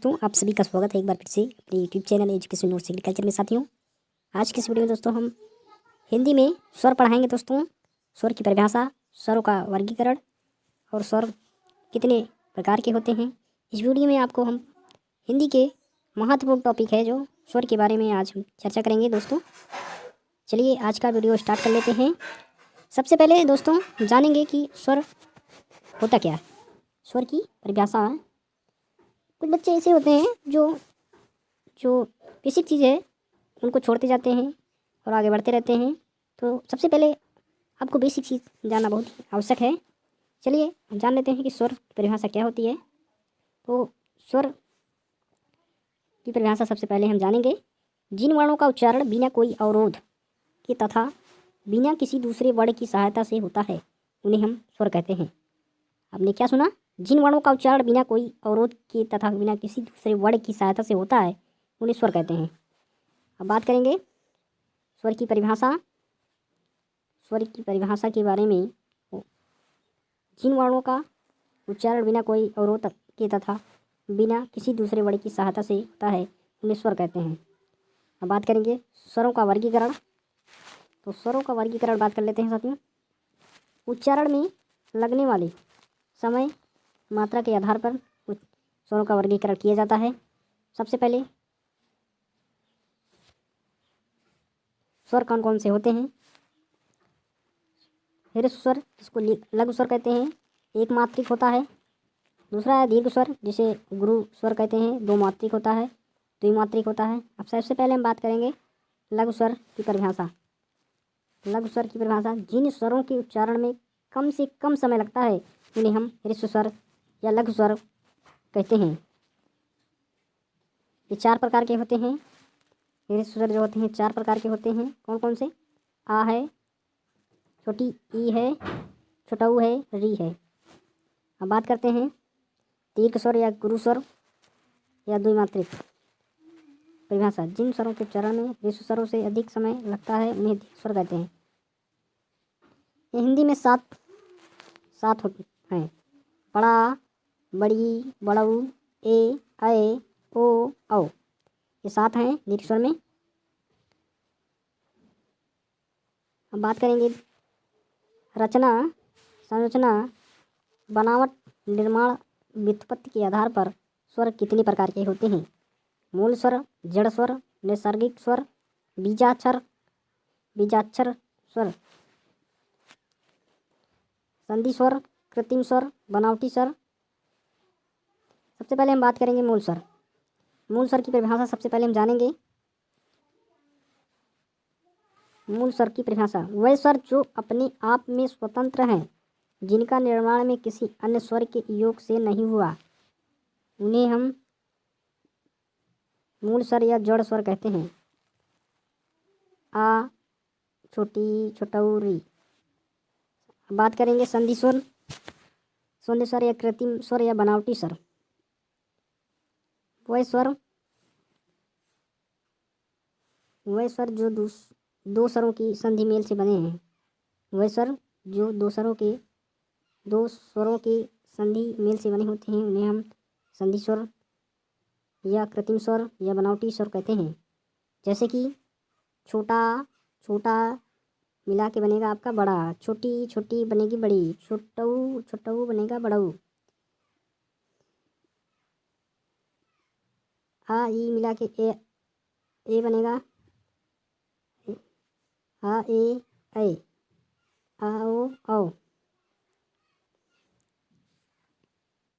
दोस्तों आप सभी का स्वागत है एक बार फिर से अपने YouTube channel education notes agriculture में। साथियों आज की इस वीडियो में दोस्तों हम हिंदी में स्वर पढ़ाएंगे। दोस्तों स्वर की परिभाषा, स्वरों का वर्गीकरण और स्वर कितने प्रकार के होते हैं। इस वीडियो में आपको हम हिंदी के महत्वपूर्ण टॉपिक है जो स्वर के बारे में आज हम चर्चा करेंगे। दोस्तों चलिए आज का वीडियो स्टार्ट कर लेते हैं। सबसे पहले दोस्तों जानेंगे कि स्वर होता क्या है। स्वर की परिभाषा, कुछ बच्चे ऐसे होते हैं जो बेसिक चीज़ है उनको छोड़ते जाते हैं और आगे बढ़ते रहते हैं। तो सबसे पहले आपको बेसिक चीज़ जानना बहुत आवश्यक है। चलिए हम जान लेते हैं कि स्वर की परिभाषा क्या होती है। तो स्वर की परिभाषा सबसे पहले हम जानेंगे, जिन वर्णों का उच्चारण बिना कोई अवरोध के तथा बिना किसी दूसरे वर्ण की सहायता से होता है उन्हें हम स्वर कहते हैं। आपने क्या सुना? जिन वर्णों का उच्चारण बिना कोई अवरोध के तथा बिना किसी दूसरे वर्ण की सहायता से होता है उन्हें स्वर कहते हैं। अब बात करेंगे स्वर की परिभाषा। स्वर की परिभाषा के बारे में, जिन वर्णों का उच्चारण बिना कोई अवरोध के तथा बिना किसी दूसरे वर्ण की सहायता से होता है उन्हें स्वर कहते हैं। अब बात करेंगे स्वरों का वर्गीकरण। तो स्वरों का वर्गीकरण बात कर लेते हैं साथियों। उच्चारण में लगने वाले समय, मात्रा के आधार पर स्वरों का वर्गीकरण किया जाता है। सबसे पहले स्वर कौन कौन से होते हैं। ह्रस्व स्वर जिसको लघु स्वर कहते हैं, एक मात्रिक होता है। दूसरा है दीर्घ स्वर जिसे गुरु स्वर कहते हैं, दो मात्रिक होता है, द्विमात्रिक होता है। अब सबसे पहले हम बात करेंगे लघु स्वर की परिभाषा। लघु स्वर की परिभाषा, जिन स्वरों के उच्चारण में कम से कम समय लगता है उन्हें हम ह्रस्व स्वर या लघु स्वर कहते हैं। ये चार प्रकार के होते हैं। ह्रस्व स्वर जो होते हैं चार प्रकार के होते हैं। कौन कौन से? आ है, छोटी ई है, छोटा ऊ है, री है। अब बात करते हैं दीर्घ स्वर या गुरु स्वर या द्विमात्रिक परिभाषा, जिन स्वरों के उच्चारण में ह्रस्व स्वरों से अधिक समय लगता है उन्हें दीर्घ स्वर कहते हैं। ये हिंदी में सात होते हैं। बड़ा, बड़ी, बड़ऊ, ए, ऐ, ओ, औ, ये सात हैं दीर्घ स्वर में। अब बात करेंगे रचना, संरचना, बनावट, निर्माण, व्युत्पत्ति के आधार पर स्वर कितने प्रकार के होते हैं। मूल स्वर, जड़ स्वर, नैसर्गिक स्वर, बीजाक्षर स्वर, संधि स्वर, कृत्रिम स्वर, बनावटी स्वर। सबसे पहले हम बात करेंगे मूल स्वर। मूल स्वर की परिभाषा सबसे पहले हम जानेंगे। मूल स्वर की परिभाषा, वह स्वर जो अपने आप में स्वतंत्र हैं, जिनका निर्माण में किसी अन्य स्वर के योग से नहीं हुआ, उन्हें हम मूल स्वर या जड़ स्वर कहते हैं। आ, छोटी, छोटऊ, री। बात करेंगे संधि स्वर, संधि स्वर या कृत्रिम स्वर या बनावटी स्वर। वह स्वर जो दो स्वरों की संधि मेल से बने हैं। वह स्वर जो दो स्वरों के संधि मेल से बने होते हैं उन्हें हम संधि स्वर या कृत्रिम स्वर या बनावटी स्वर कहते हैं। जैसे कि छोटा छोटा मिला के बनेगा आपका बड़ा, छोटी छोटी बनेगी बड़ी, छोटऊ छोटऊ बनेगा बड़ऊ। आ ई मिला के ए बनेगा आ ए ऐ, आ ओ औ।